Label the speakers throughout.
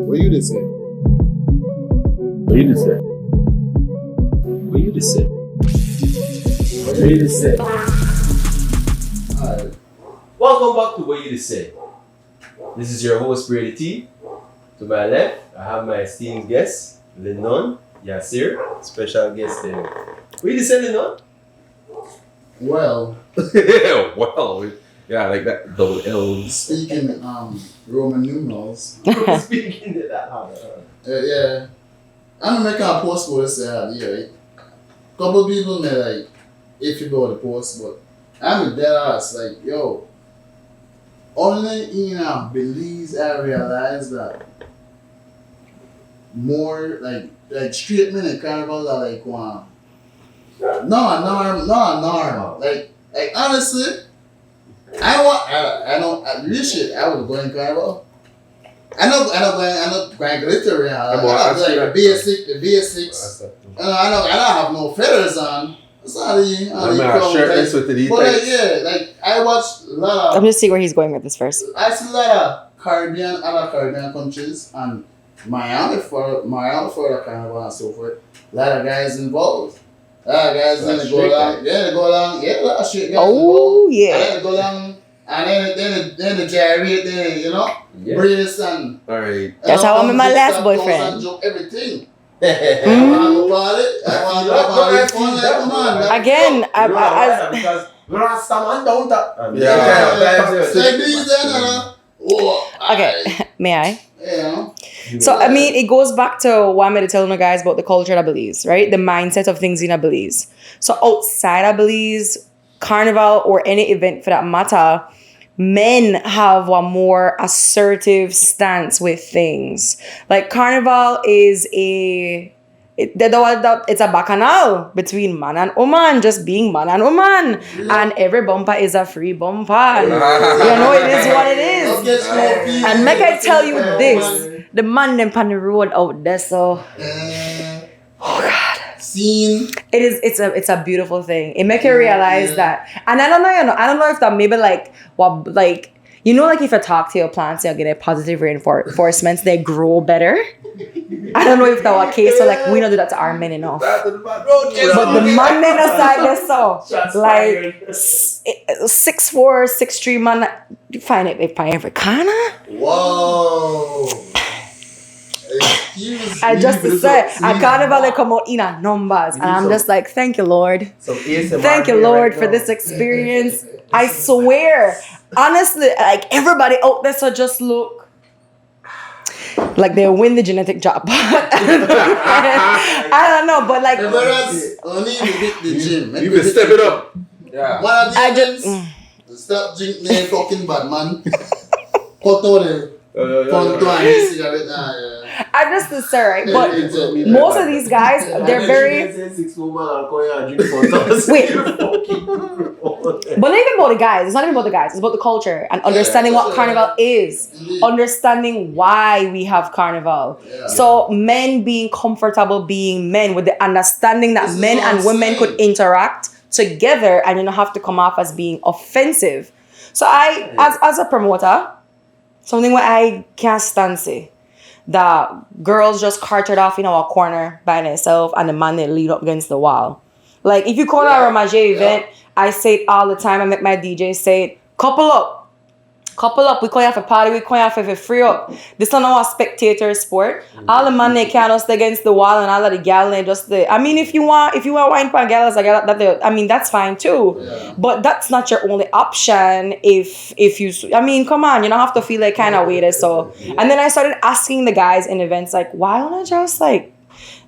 Speaker 1: What you just say?
Speaker 2: What you just say? What you just say? What you just say?
Speaker 1: Alright.
Speaker 2: Welcome back to What You Just Say. This is your host, Brady T. To my left, I have my esteemed guest, Lennon Yasir, special guest there. What you just say, Lennon?
Speaker 1: Well,
Speaker 2: Well, yeah, like that double L's.
Speaker 1: speaking Roman numerals.
Speaker 2: Speaking to that.
Speaker 1: Yeah. I'm making a post for this right? Couple people may like if you go to the post, but I'm a dead ass like yo. Only in Belize I realized that more like straight men in Carnival are like one. No. Like honestly, I don't real shit. I would go in Carnival. I know going glittery. The basics. I don't have no feathers on. Sorry,
Speaker 2: shirtless with the
Speaker 1: but like I watch a lot of.
Speaker 3: I'm just seeing where he's going with this first.
Speaker 1: I see a lot of other Caribbean countries and Miami for the Carnival and so forth. A lot of guys involved. A lot of guys then go along. They go along. Yeah, a lot of straight guys involved.
Speaker 3: Yeah.
Speaker 1: And then they go along. And then the gyrate, brace and.
Speaker 2: Alright.
Speaker 3: That's how I met my last boyfriend.
Speaker 1: Joke, everything.
Speaker 3: Mm.
Speaker 1: I want to go about it. I want to go about it. Fun, like, come on.
Speaker 3: Again,
Speaker 2: because Rastaman don't
Speaker 3: okay, may I?
Speaker 1: Yeah.
Speaker 3: So, I mean, it goes back to what I'm going to tell you guys about the culture of Belize, right? The mindset of things in Belize. So, outside of Belize, Carnival or any event for that matter, men have a more assertive stance with things. Like Carnival is it's a bacchanal between man and woman, just being man and woman. And every bumper is a free bumper. And, it is what it is. And make I tell you this, the man them on the road out there, so oh God.
Speaker 1: Scene.
Speaker 3: It's a beautiful thing. It make you realize that. And I don't know if that maybe like if you talk to your plants, you'll get a positive reinforcements, they grow better. I don't know if that was case, so like we don't do that to our men enough. But the man men aside there, so like 6'4", 6'3" man, you find it by every corner.
Speaker 1: Whoa.
Speaker 3: I just to say, at Carnival they come out in numbers, and I'm just like, thank you, Lord. Thank you, Lord, for this experience. I swear, honestly, like everybody out there, so just look like they win the genetic job. I don't know, but like,
Speaker 1: only you hit the gym.
Speaker 2: You can step it up.
Speaker 1: Yeah. One of the events, stop drinking fucking bad man. Cut out the cigarette.
Speaker 3: I just right, but most of these guys, they're very. Wait, but not even about the guys. It's not even about the guys. It's about the culture and understanding what Carnival is, understanding why we have Carnival. Yeah. So men being comfortable being men with the understanding that men and women could interact together, and you don't have to come off as being offensive. So as a promoter, something what I can't stand say. That girls just carted off in our corner by themselves and the man they lead up against the wall. Like if you call a Ramage event, I say it all the time. I make my DJ say it. Couple up. We call you for party. We call you for free up. This is not our spectator sport. All the man they can't just against the wall and all of the gal they just the. I mean, if you want wine for gals, that's fine too. Yeah. But that's not your only option. If you, I mean, come on, you don't have to feel like kind of weighted. So, and then I started asking the guys in events like, why don't I just like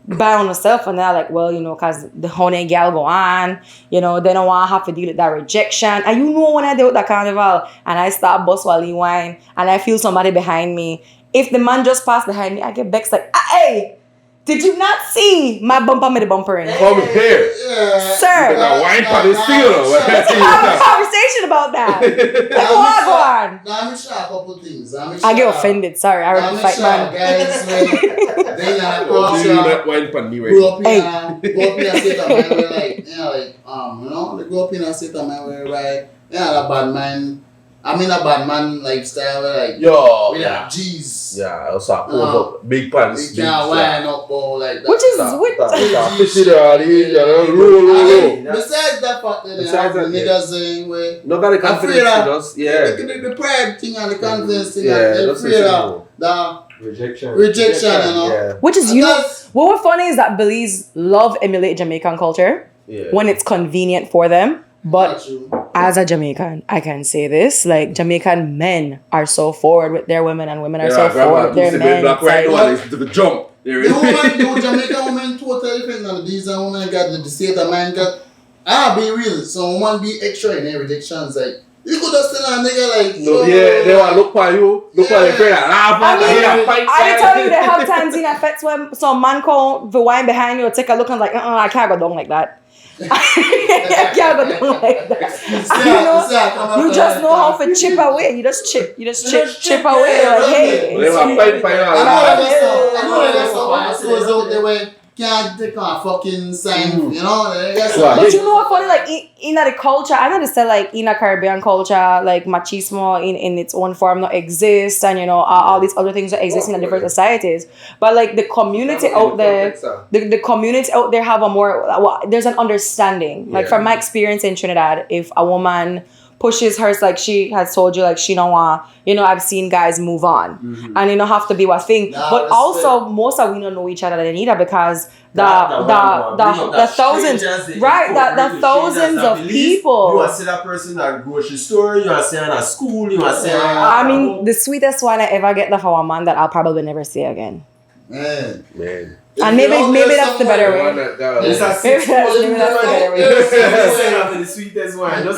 Speaker 3: buy on myself? And they're like, well, because the honey gal go on, they don't want to have to deal with that rejection. And when I deal with that Carnival and I start bust wally wine and I feel somebody behind me, if the man just passed behind me, I get vexed like, hey, did you not see my bumper with the bumper in?
Speaker 2: Come here.
Speaker 3: Sir.
Speaker 2: Wine for this field.
Speaker 3: Let's have a conversation about that. Go on.
Speaker 1: I'm sure a couple things.
Speaker 3: I get offended. Sorry, I already fight man.
Speaker 1: Guys, they not
Speaker 2: Grew up in
Speaker 1: a state of mind where they grew up in a state of mind where the bad mind I'm in a bad man lifestyle where like
Speaker 4: Yo,
Speaker 1: we
Speaker 4: yeah.
Speaker 1: have G's.
Speaker 4: Yeah, also up, big pants.
Speaker 1: We can't wind up all like that.
Speaker 3: Which is
Speaker 1: Besides that fact that they have the niggas saying where
Speaker 4: nobody confidence in us. Yeah.
Speaker 1: The pride thing and the confidence thing,
Speaker 4: Yeah,
Speaker 1: they're
Speaker 4: that's
Speaker 1: afraid of the
Speaker 2: Rejection,
Speaker 1: you know.
Speaker 4: Yeah.
Speaker 3: Which is, you know, what was funny is that Belize love emulate Jamaican culture when it's convenient for them. But as a Jamaican, I can say this, like, Jamaican men are so forward with their women and women are so forward with their men.
Speaker 4: Black right now, the jump.
Speaker 1: The Jamaican women totally different than the Belizean women got the state of mind got. I'll be real, so woman be extra in every rejections, like, you could just tell a nigga like,
Speaker 4: no, yeah, they want to look for you, look for the friend, laugh at
Speaker 3: I tell you, they have times in effects when some man come the wine behind you, take a look and like, I can't go down like that. I can't go down like that. You just know how to chip away. You just chip away. Like, hey.
Speaker 4: They want to fight for you.
Speaker 1: I know there's some assholes out there where can't take a fucking sign, you know?
Speaker 3: But you know what funny, like in the culture, I know they say like in a Caribbean culture, like machismo in its own form not exist, and you know all these other things that exist in the different societies. But like the community out there, the community out there have a more, there's an understanding. Like from my experience in Trinidad, if a woman pushes hers, like she has told you, like she don't want, you know, I've seen guys move on, and you don't have to be one thing. But also, most of we don't know each other neither because the thousands, right? The thousands of people.
Speaker 2: You want to see that person at a grocery store, you want to see her at school, you want to see her.
Speaker 3: I mean, the sweetest one I ever get the for a man that I'll probably never see again.
Speaker 4: Man.
Speaker 3: And maybe that's the better way.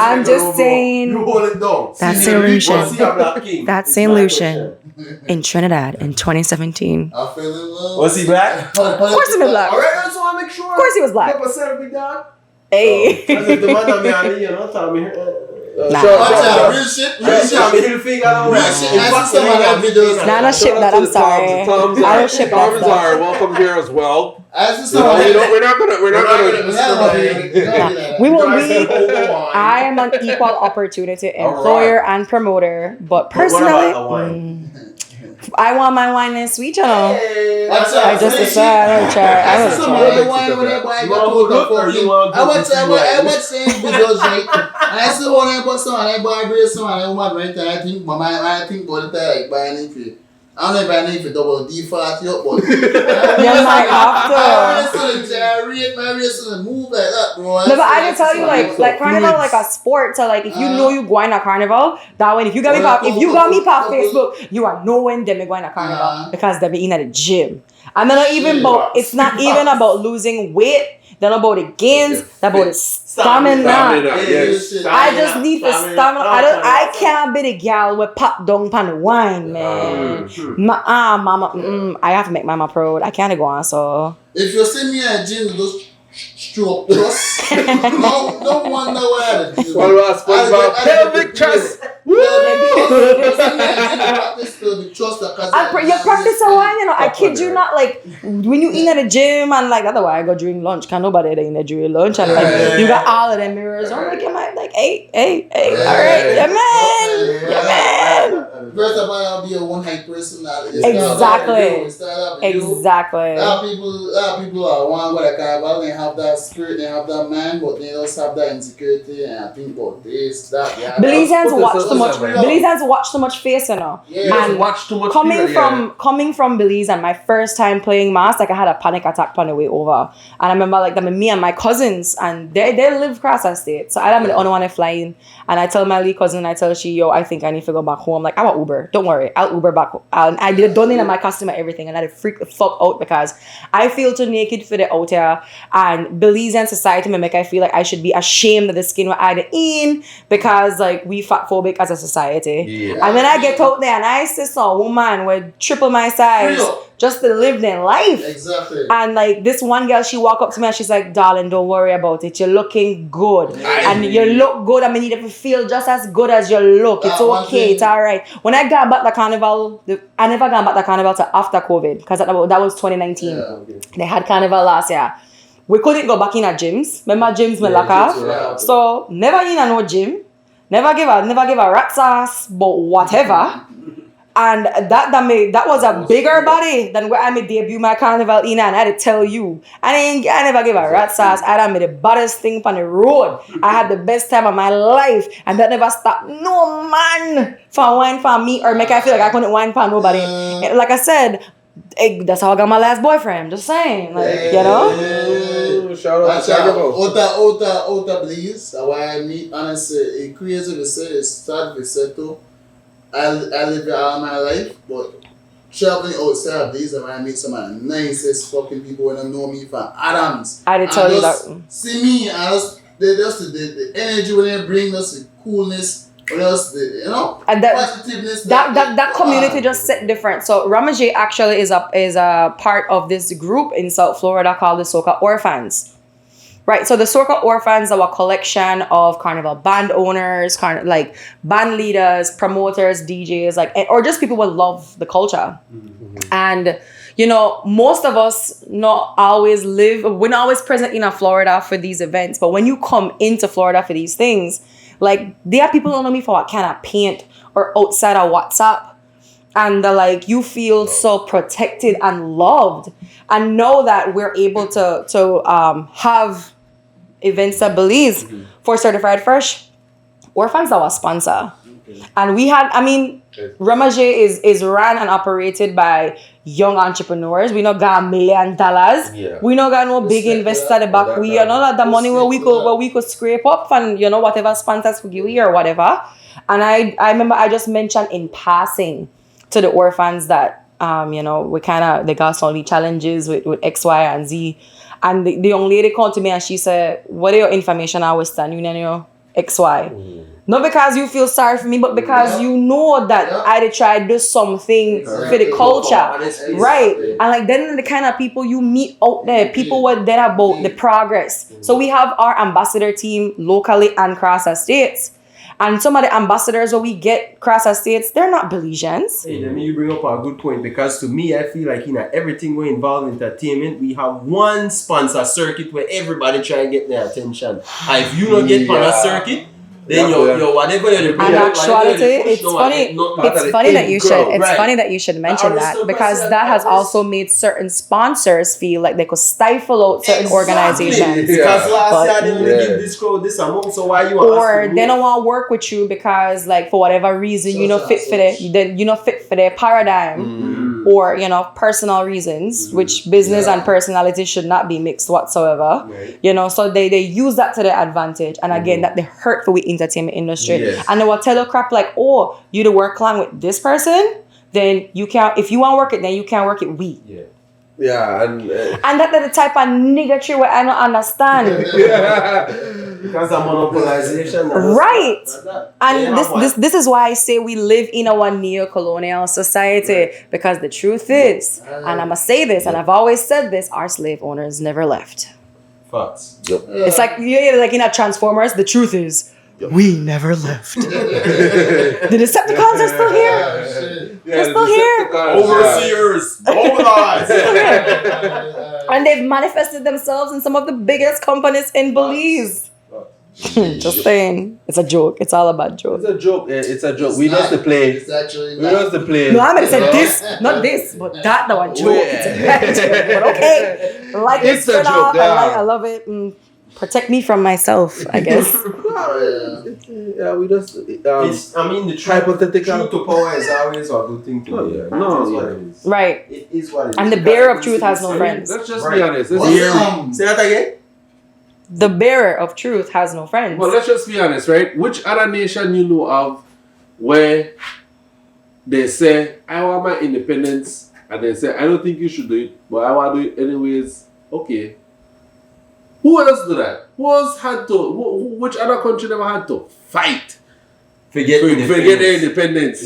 Speaker 3: I'm just saying.
Speaker 2: You hold it down.
Speaker 3: That same Lucian in Trinidad in 2017.
Speaker 1: I fell in love.
Speaker 2: Was he black?
Speaker 3: Of course he was black.
Speaker 2: Alright, I just want to make sure.
Speaker 3: Of course he was black. Hey.
Speaker 1: Real shit.
Speaker 3: Nah, not ship that. I'm sorry. I don't ship that stuff.
Speaker 4: are welcome here as well.
Speaker 1: We're not gonna.
Speaker 3: I am an equal opportunity employer and promoter, but personally, I want my wine and sweet, you know. I just decided I would
Speaker 1: say videos right. I still want to buy some, I buy beer, some, I want right. I think, but I think about it like buying it for. I don't know if I need for double D for at your but
Speaker 3: you might have to.
Speaker 1: My race move like that, bro.
Speaker 3: No, but I can tell you, like Carnival, like a sport. So, like, if you know you going to Carnival, that way, if you got me past Facebook, you are knowing them going to Carnival because they be in at the gym. And they're not even about. It's not even about losing weight. They're not about the gains. They're about the stamina. I just need the stamina. I can't be the gal with pop down pan the wine, man. Mama. I have to make mama proud. I can't go on, so.
Speaker 1: If you see me at gym, those stroke plus. No wonder why.
Speaker 4: Pelvic thrust.
Speaker 3: You practice a while, you know. I kid you not, like when you in at the gym and like otherwise I go during lunch. Can't nobody in there during lunch and like you got all of them mirrors on. Like am I like hey, all right, yeah man.
Speaker 1: First of all, I'll be a one height person.
Speaker 3: Exactly.
Speaker 1: A lot of people are one what I Carnival. They have that spirit, they have that man, but they also have that insecurity and I think about this, that. Yeah.
Speaker 3: Belizeans watch so much face, you know.
Speaker 4: Yeah. And watch too much
Speaker 3: coming from Belize and my first time playing mass, like I had a panic attack on the way over. And I remember like me and my cousins and they live across the state. So I'm the only one flying. And I tell my lead cousin, I tell she, yo, I think I need to go back home. Like, I want Uber. Don't worry. I'll Uber back home. I did donate in my costume and everything. And I had to freak the fuck out because I feel too naked for the out here. And Belizean society may make I feel like I should be ashamed of the skin we're either in because, like, we fat phobic as a society. Yeah. And then I get out there and I see some woman with triple my size just to live their life.
Speaker 1: Exactly.
Speaker 3: And, like, this one girl, she walk up to me and she's like, darling, don't worry about it. You're looking good. And you look good. I mean, you feel just as good as you look. It's okay. It's all right. When I got back the Carnival, I never got back the Carnival till after COVID because that was 2019. Yeah, okay. They had Carnival last year. We couldn't go back in our gyms. Remember gyms me lock off? So never in a no gym. never give a rat sauce, but whatever. And that was a bigger body than where I made debut my carnival in, and I had to tell you. I never gave a rat sauce. I made the baddest thing on the road. I had the best time of my life, and that never stopped no man for wine for me or make I feel like I couldn't wine for nobody. And like I said, that's how I got my last boyfriend. Just saying, you know.
Speaker 4: Shout out to
Speaker 1: Ota Belize. Why I meet honestly, it crazy to say it started with Seto. I live here all my life, but traveling outside of these, and when I meet some of the nicest fucking people when they know me from Adams.
Speaker 3: I did tell you that.
Speaker 1: See me, and the energy when they bring us, the coolness, when else,
Speaker 3: and
Speaker 1: positiveness.
Speaker 3: That community just set different. So Ramajay actually is a part of this group in South Florida called the Soca Orphans. Right, so the Soca Orphans are a collection of carnival band owners, like band leaders, promoters, DJs, or just people who love the culture. Mm-hmm. And most of us we're not always present in Florida for these events. But when you come into Florida for these things, like there are people who don't know me for what kind of paint or outside of WhatsApp. And you feel so protected and loved, and know that we're able to have events at Belize for Certified Fresh. Orphans are our sponsor, and we had. Ramajay is ran and operated by young entrepreneurs. We not got $1 million.
Speaker 4: Yeah.
Speaker 3: We not got no big investor at the back. We are not the money where we could scrape up and whatever sponsors we give you or whatever. And I remember I just mentioned in passing to the orphans that they got some of the challenges with X, Y, and Z. And the young lady called to me and she said, "What are your information I was standing in X, Y?" Not because you feel sorry for me, but because you know that I did try to do something for the culture. Right. And then the kind of people you meet out there, people were there about the progress. So we have our ambassador team locally and across the states. And some of the ambassadors that we get across the states, they're not Belizeans.
Speaker 2: Hey, let me bring up a good point, because to me, I feel like everything we're involved in entertainment, we have one sponsor circuit where everybody try to get their attention. And if you don't get on a circuit, then you're whatever you're
Speaker 3: and actuality, it's funny that you should mention that, because that has also made certain sponsors feel like they could stifle out certain organizations.
Speaker 2: Because last year they didn't give this crowd this amount, so why you want?
Speaker 3: Or they don't want to work with you because for whatever reason fit for their paradigm. Or personal reasons, which business and personality should not be mixed whatsoever. Right. So they use that to their advantage, and again that they hurt for the entertainment industry. Yes. And they will tell you crap like, "Oh, you to work along with this person, then you can't. If you want to work it, then you can't work it. We."
Speaker 4: Yeah. Yeah, and
Speaker 3: that's the type of niggatry where I don't understand.
Speaker 2: Because of monopolization.
Speaker 3: Right. And this is why I say we live in a neo-colonial society, because the truth is, and I'm gonna say this, and I've always said this, our slave owners never left.
Speaker 2: Facts.
Speaker 4: Yep.
Speaker 3: It's like in a Transformers, the truth is, we never left. The Decepticons are still here. They're still here.
Speaker 2: Overseers, mobilize.
Speaker 3: And they've manifested themselves in some of the biggest companies in Belize. Just saying. It's a joke. It's all about jokes.
Speaker 4: It's a joke. It's a joke. We lost the play.
Speaker 1: It's actually
Speaker 4: we lost the play.
Speaker 3: No, I mean, said this, not this, but that one joke. It's a bad joke. But okay.
Speaker 4: It's a joke.
Speaker 3: I love it. Protect me from myself, I guess.
Speaker 4: We just.
Speaker 2: The truth to power is always a good thing to do.
Speaker 3: No, right.
Speaker 2: It is what it is.
Speaker 3: And the bearer of truth has no friends.
Speaker 4: Let's just be honest.
Speaker 2: Say that again.
Speaker 3: The bearer of truth has no friends.
Speaker 4: Well, let's just be honest, right? Which other nation you know of where they say, "I want my independence," and they say, "I don't think you should do it, but I want to do it anyways." Okay. Who else do that? Which other country never had to fight? Forget their independence.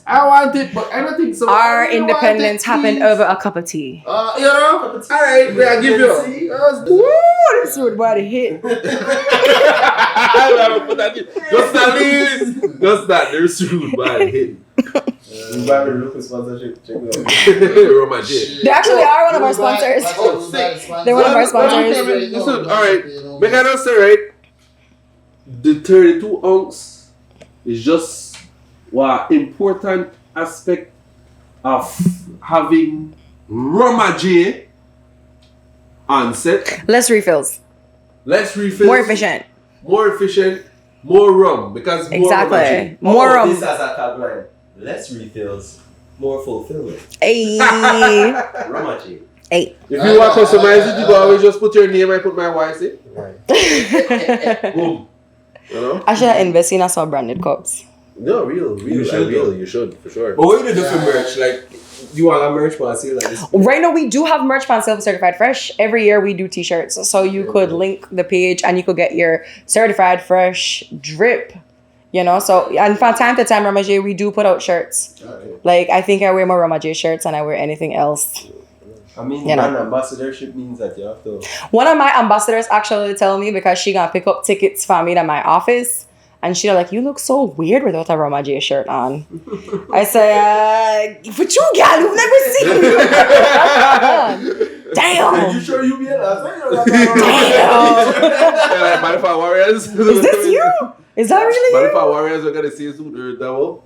Speaker 4: I want it, but I don't think so.
Speaker 3: Our independence happened over a cup of tea.
Speaker 4: Alright, I'll give you.
Speaker 3: Woo, this would body hit.
Speaker 4: Just that, there's rude body hit.
Speaker 2: They
Speaker 3: actually are one of our sponsors. They're one of our sponsors.
Speaker 4: Listen, alright, make I not say, right? the 32 ounce is just one important aspect of having Ramaje on set.
Speaker 3: Less refills.
Speaker 4: Less refills.
Speaker 3: More efficient.
Speaker 4: More rum because more
Speaker 3: Exactly.
Speaker 4: Ramaje.
Speaker 3: More rum.
Speaker 2: This has a tagline. Less refills, more fulfillment.
Speaker 3: Hey.
Speaker 2: Ramaji.
Speaker 3: Hey.
Speaker 4: If you want to customize it, you can always just put your name. I put my wife's it.
Speaker 2: Right.
Speaker 4: Boom. You know?
Speaker 3: I should have invested in some branded cups.
Speaker 4: No, real.
Speaker 2: You should, though.
Speaker 4: You should for sure.
Speaker 2: But what do you do for merch? Like, you want a merch for a sale like this?
Speaker 3: Right now, we do have merch on Self Certified Fresh. Every year we do t-shirts. So you could link the page and you could get your Certified Fresh drip. You know, so, and from time to time, Ramaje, we do put out shirts.
Speaker 1: Okay.
Speaker 3: Like, I think I wear more Ramaje shirts than I wear anything else.
Speaker 2: I mean,
Speaker 3: You know.
Speaker 2: an ambassadorship means that you have to.
Speaker 3: One of my ambassadors actually tell me because she gonna pick up tickets for me to my office. And she's like, you look so weird without a Ramaje shirt on. I say, but you gal, you've never seen me. Damn.
Speaker 2: Are you sure you be last
Speaker 3: Damn.
Speaker 4: Like Malifa Warriors.
Speaker 3: Is this you? Is that really you?
Speaker 4: Malifa Warriors are gonna see us with double.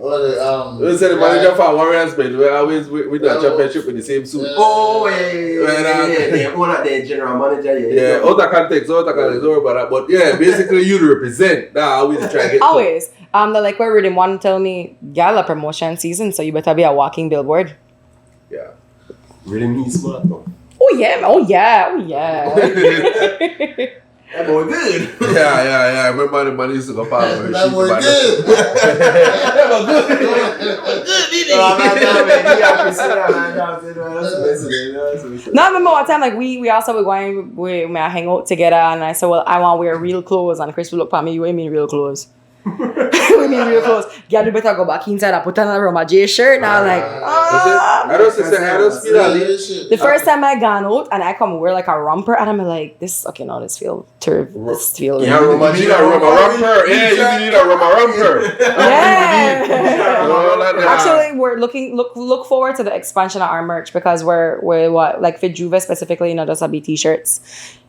Speaker 1: Well,
Speaker 4: We said the manager for Warriors, man. We always win the championship with the same suit.
Speaker 2: Oh, yeah. One of the general manager,
Speaker 4: Yeah, out of context, sorry about that. But yeah, basically you represent. Nah, I always try to get
Speaker 3: Always. They're like, where didn't want to tell me, gal, a promotion season, so you better be a walking billboard.
Speaker 4: Yeah.
Speaker 2: Really means smart, though.
Speaker 3: Oh yeah, oh yeah, oh yeah.
Speaker 2: That boy good.
Speaker 4: Yeah. I remember the money used to go past her.
Speaker 1: that boy good.
Speaker 3: No, I remember one time, like, we also were going, we hang out together, and I said, well, I want to wear real clothes, and Chris would look at me, you mean real clothes? We mean real clothes. Girl, you better go back inside and put on a Ramaje shirt. And I was like,
Speaker 4: I don't feel that.
Speaker 3: The first time I gone out and I come wear like a romper and I'm like, this feel terrible. This feel
Speaker 4: Yeah, you need a romper. Yeah, you need a romper.
Speaker 3: Yeah. Actually, we're look forward to the expansion of our merch because we're what, like for Juvert specifically, those will be t-shirts.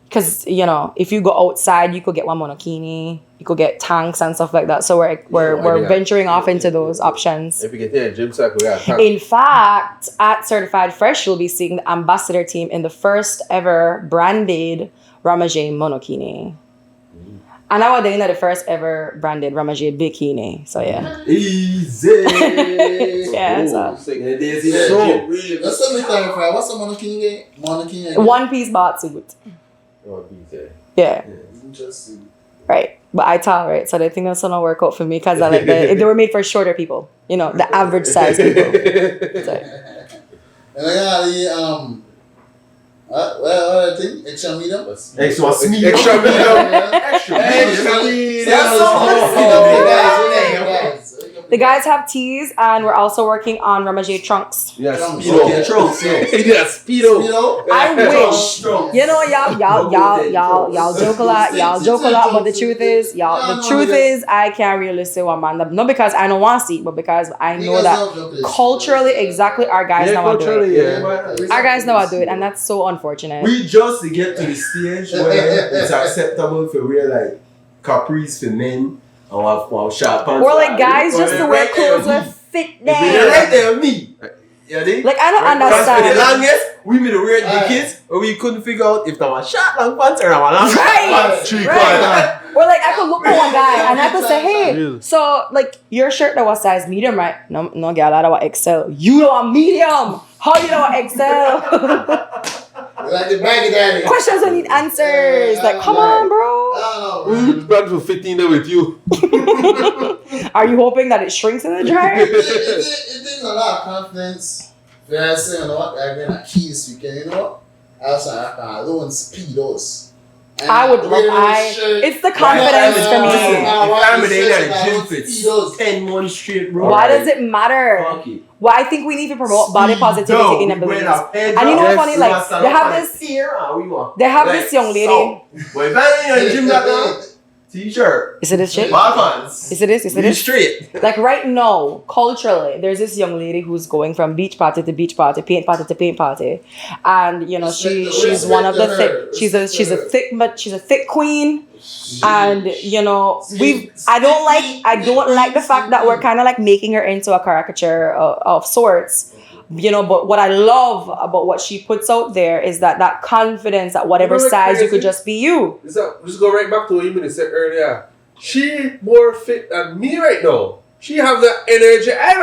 Speaker 3: Because, if you go outside, you could get one monokini, you could get tanks and stuff like that. So we're venturing off into those options.
Speaker 4: If you get there, gym sack, we got tanks.
Speaker 3: In fact, at Certified Fresh, you'll be seeing the ambassador team in the first ever branded Ramaje monokini. And I was doing the first ever branded Ramaje bikini. So yeah.
Speaker 2: Easy.
Speaker 3: Yeah, so.
Speaker 1: Let's let me clarify. What's a monokini?
Speaker 3: One piece bath suit. Yeah.
Speaker 1: Interesting.
Speaker 3: Right. But I tolerate, so they think that's gonna work out for me because I like they were made for shorter people. The average size people. So.
Speaker 1: And I got the what I think extra medium.
Speaker 2: Extra medium.
Speaker 3: The guys have tees, and we're also working on Ramaje trunks.
Speaker 4: Yes,
Speaker 2: Speedo. Trunks,
Speaker 4: yes. Speedo.
Speaker 3: I wish. Y'all joke a lot. Y'all joke a lot, but the truth is, I can't really say one man. Not because I don't want to see, but because I know that culturally, exactly, our guys know how to do it. Our guys know how to do it, and that's so unfortunate.
Speaker 2: We just to get to the stage where it's acceptable for wear like capris for men. Or sharp pants.
Speaker 3: Or like guys just to wear clothes that fit them.
Speaker 2: Right there, me. Yeah,
Speaker 3: like I don't understand.
Speaker 2: For the longest, we made a weird the kids, but we couldn't figure out if that was short long pants or that was long pants.
Speaker 3: Right. Or like I could look at one guy and I could say, hey, so like your shirt that was size medium, right? No, girl, I don't want XL. You don't want medium. How you don't want XL?
Speaker 1: Like the baggy daddy.
Speaker 3: Questions don't need answers. Like, come on, bro.
Speaker 4: We plan to 15 there with you.
Speaker 3: Are you hoping that it shrinks in the dryer?
Speaker 1: It takes a lot of confidence. I say, what? I've been a keys weekend, what? I was like, I don't speedos.
Speaker 3: I would love it's the confidence for me.
Speaker 2: I'm in the gym fits 10 months straight, bro.
Speaker 3: Why does it matter? Well, I think we need to promote body positivity in the Belize. And you know what's funny? Like they have this young lady.
Speaker 2: T-shirt.
Speaker 3: Is it this shit?
Speaker 2: Balance.
Speaker 3: Is it this? Is it this?
Speaker 2: Straight.
Speaker 3: Like right now, culturally, there's this young lady who's going from beach party to beach party, paint party to paint party, and you know she's one of the thick. She's a thick queen, and you know I don't like the fact that we're kind of like making her into a caricature of sorts. You know, but what I love about what she puts out there is that confidence that whatever size you could just be you.
Speaker 4: Just go right back to what you said earlier. She more fit than me right now. She have the energy. I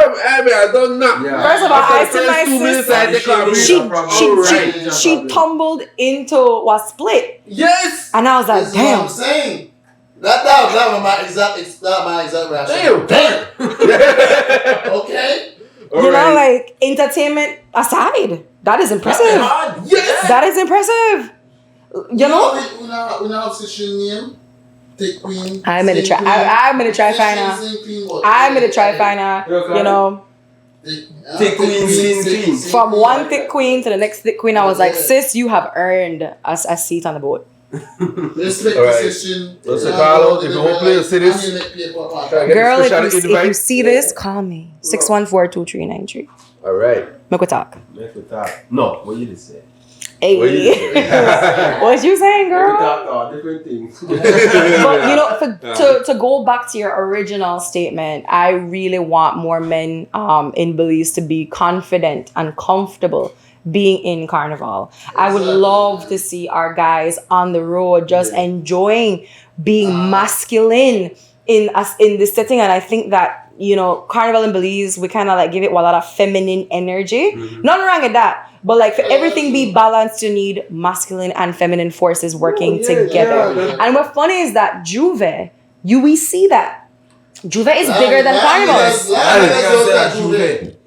Speaker 4: don't know.
Speaker 3: Yeah. First of all, I see my sister. She tumbled into a split.
Speaker 4: Yes.
Speaker 3: And I was like,
Speaker 1: this
Speaker 3: damn.
Speaker 1: Is what I'm saying. That was my exact reaction. Damn. Okay.
Speaker 3: You know, like entertainment aside, that is impressive.
Speaker 4: Yes.
Speaker 3: That is impressive. You know.
Speaker 1: We now have session name. Thick Queen.
Speaker 3: I'm gonna try find her. I'm gonna try find her. You know.
Speaker 2: Thick Queen, clean.
Speaker 3: From one thick queen to the next thick queen, I was like, sis, you have earned a seat on the boat.
Speaker 1: Respect position.
Speaker 4: So Carlo, if you want to play the cities,
Speaker 3: girl, if you see this, call me 614-2393.
Speaker 2: All right.
Speaker 3: Make we talk.
Speaker 2: No, what you just say?
Speaker 3: Hey, what you saying, girl?
Speaker 2: We talk about different things.
Speaker 3: But you know, to go back to your original statement, I really want more men in Belize to be confident and comfortable being in Carnival. I would love to see our guys on the road just enjoying being masculine in this setting. And I think that, you know, Carnival in Belize, we kind of like give it a lot of feminine energy. Nothing wrong with that. But like for everything be balanced, you need masculine and feminine forces working together. Yeah. And what funny is that Juvert, we see that. Juvert is bigger than Carnival.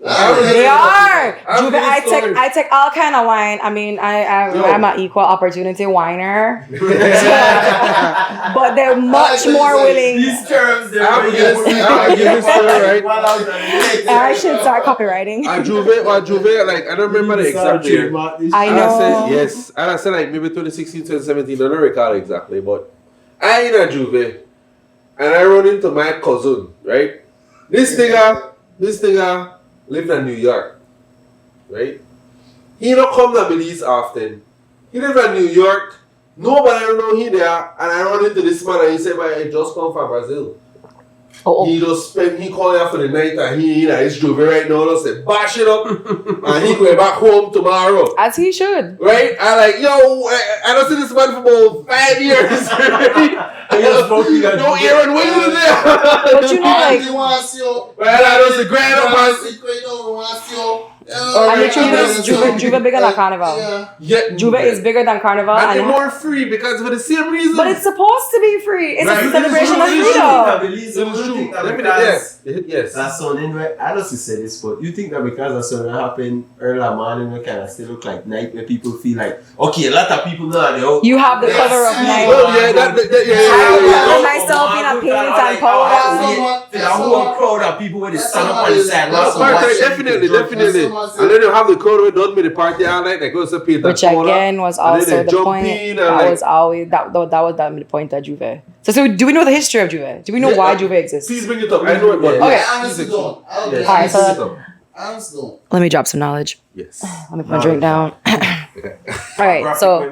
Speaker 3: They are. Juvert, I take all kind of wine. I mean, I'm an equal opportunity whiner. But they're much more willing.
Speaker 2: These terms,
Speaker 3: I should start copywriting.
Speaker 4: Juvert, like, I don't remember the exact year.
Speaker 3: I know.
Speaker 4: Yes. And I said like maybe 2016, 2017. I don't recall exactly. But I in a Juvert. And I run into my cousin, right? This nigga lived in New York, right? He don't come to Belize often. He live in New York. Nobody don't know he there. And I run into this man and he said, "But I just come from Brazil." He called me for the night and he in his Juvert right now and said, "Bash it up." And he going back home tomorrow.
Speaker 3: As he should.
Speaker 4: Right? I like, yo, I don't see this man for about 5 years. No, Aaron, when you there?
Speaker 3: But you know, like,
Speaker 4: I don't see grand up
Speaker 3: and the truth is, Juvert bigger than Carnival.
Speaker 4: Yeah.
Speaker 3: Juvert is bigger than Carnival.
Speaker 4: And they're more free because for the same reason.
Speaker 3: But it's supposed to be free. It's a celebration of freedom.
Speaker 4: Yes.
Speaker 2: That's something where I don't say this, but you think that because that's something that happened early morning, we kind of still look like night where people feel like, okay, a lot of people know
Speaker 3: you have the cover of night.
Speaker 4: Oh, yeah,
Speaker 3: I put myself in a paint and powder.
Speaker 2: The whole crowd of people with the sun up on the side.
Speaker 4: Definitely. And then you have the crowd who don't make the party all night, like goes to paint and powder.
Speaker 3: Which again was also the point. That was always the point of Juvert. So do we know the history of Juvert? Do we know why Juvert exists?
Speaker 4: Please bring it up. I know it, but
Speaker 3: okay.
Speaker 1: I honestly don't.
Speaker 3: Alright, so let me drop some knowledge.
Speaker 4: Yes.
Speaker 3: Let me put my drink down. Alright, so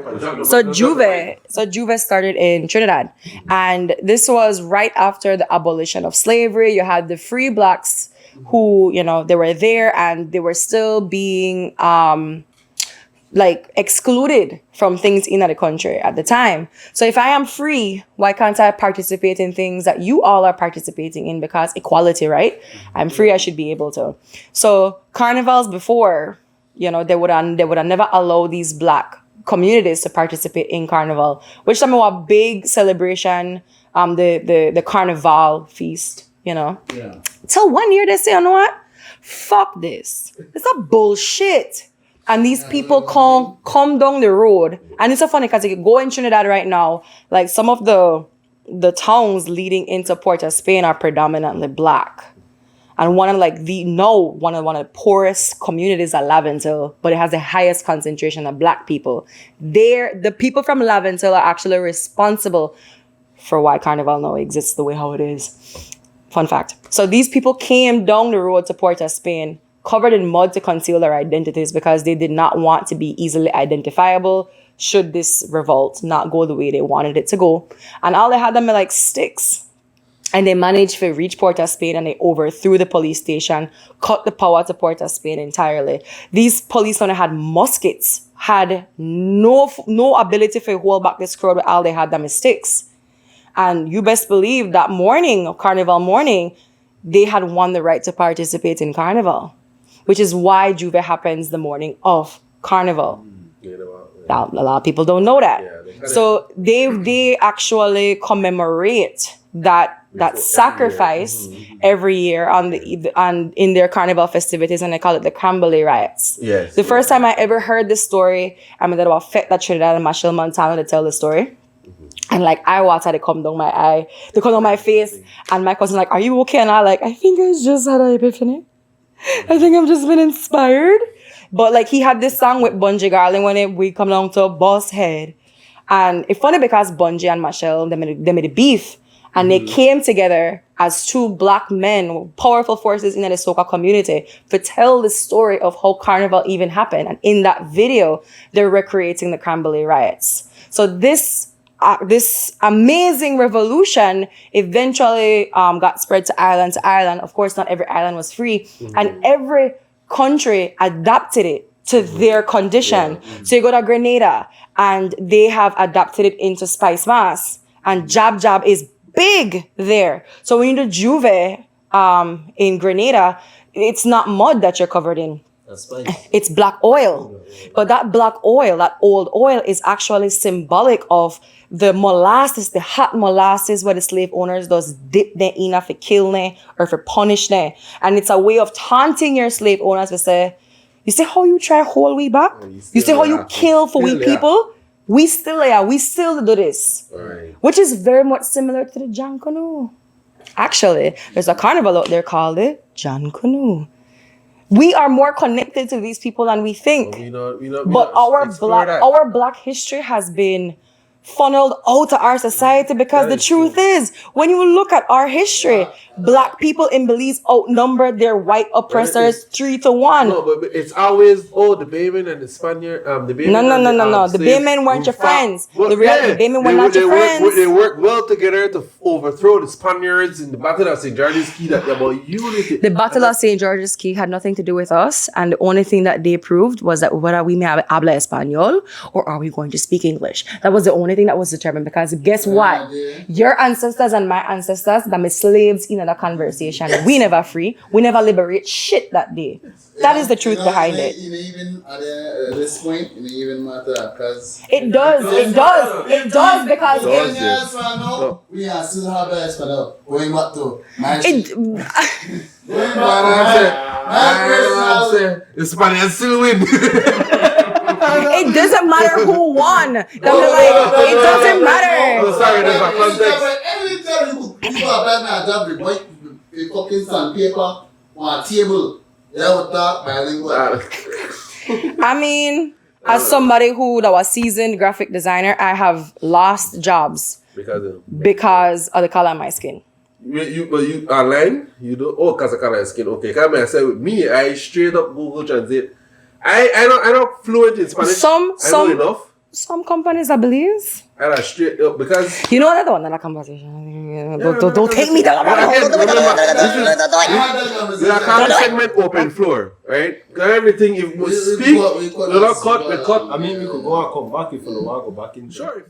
Speaker 3: Juvert started in Trinidad, and this was right after the abolition of slavery. You had the free blacks who, you know, they were there and they were still being like excluded from things in the country at the time. So if I am free, why can't I participate in things that you all are participating in? Because equality, right? I'm free, I should be able to. So carnivals before, you know, they would have never allow these black communities to participate in Carnival, which some of a big celebration, the Carnival feast, you know.
Speaker 1: Yeah.
Speaker 3: Till one year they say, you know what? Fuck this. It's a bullshit. And these people come down the road. And it's so funny because you go in Trinidad right now, like some of the towns leading into Port of Spain are predominantly black. And one of the poorest communities are Laventille, but it has the highest concentration of black people. The people from Laventille are actually responsible for why Carnival now exists the way how it is. Fun fact. So these people came down the road to Port of Spain, covered in mud to conceal their identities because they did not want to be easily identifiable should this revolt not go the way they wanted it to go. And all they had them were like sticks. And they managed to reach Port of Spain and they overthrew the police station, cut the power to Port of Spain entirely. These policemen had muskets, had no ability to hold back this crowd, but all they had them is sticks. And you best believe that morning, Carnival morning, they had won the right to participate in Carnival, which is why Juvert happens the morning of Carnival. Now, a lot of people don't know that. So they actually commemorate that sacrifice every year in their Carnival festivities, and they call it the Camberley riots.
Speaker 2: Yes.
Speaker 3: The first time I ever heard this story, I mean, that about Fete Trinidad and Machel Montana to tell the story. And like eye water, they come down my eye, they come down my face, and my cousin like, "Are you okay?" And I like, "I think I just had an epiphany. I think I've just been inspired." But like he had this song with Bungie Garling when we come down to Boss Head, and it's funny because Bungie and Machel they made a beef, and they came together as two black men, powerful forces in the soca community, to tell the story of how Carnival even happened. And in that video, they're recreating the Camberley riots. So this amazing revolution eventually got spread to Ireland. Of course, not every island was free, and every country adapted it to their condition. So you go to Grenada, and they have adapted it into Spice Mass, and Jab Jab is big there. So when you do Juvert in Grenada, it's not mud that you're covered in. It's black oil. But that black oil, that old oil, is actually symbolic of the molasses, the hot molasses where the slave owners does dip them in for kill them or for punish them. And it's a way of taunting your slave owners to say, you see how you try hold we back? You see how you kill for we people? We still do this.
Speaker 2: Right.
Speaker 3: Which is very much similar to the John Canoe. Actually, there's a carnival out there called the John Canoe. We are more connected to these people than we think. But our black history has been funneled out to our society because the truth is, when you look at our history, black people in Belize outnumbered their white oppressors 3-1.
Speaker 4: No, but it's always the Baymen and the Spaniard. The Baymen
Speaker 3: No. The Baymen weren't your friends. The Baymen were not your friends.
Speaker 4: They worked well together to overthrow the Spaniards in the Battle of St. George's Key. That about unity.
Speaker 3: The Battle of St. George's Key had nothing to do with us, and the only thing that they proved was that whether we may have habla español or are we going to speak English. That was the only thing that was determined, because guess what? Your ancestors and my ancestors that were slaves in that conversation. We never free. We never liberate shit that day. That is the truth behind it.
Speaker 1: Even at this point, it even matter because
Speaker 3: it does because
Speaker 1: we are still have best for going back to my
Speaker 4: the Spaniards still win.
Speaker 3: It doesn't matter who won. It doesn't matter.
Speaker 4: Sorry, there's a context.
Speaker 1: Every time you go back now, job the fucking sandpaper on a table. Yeah, with that bilingual.
Speaker 3: I mean, as somebody who that was seasoned graphic designer, I have lost jobs because of the color of my skin.
Speaker 4: But you online, you do because of color of skin. Okay, come here. I say with me, I straight up Google Translate. I not fluent in Spanish. I know enough.
Speaker 3: Some companies, I believe.
Speaker 4: And I straight up because
Speaker 3: you know that one, that conversation. Don't take me down.
Speaker 4: We are kind of segment open floor, right? Everything if we speak, we not cut.
Speaker 2: I mean, we could go and come back if you want to go back in.
Speaker 4: Sure.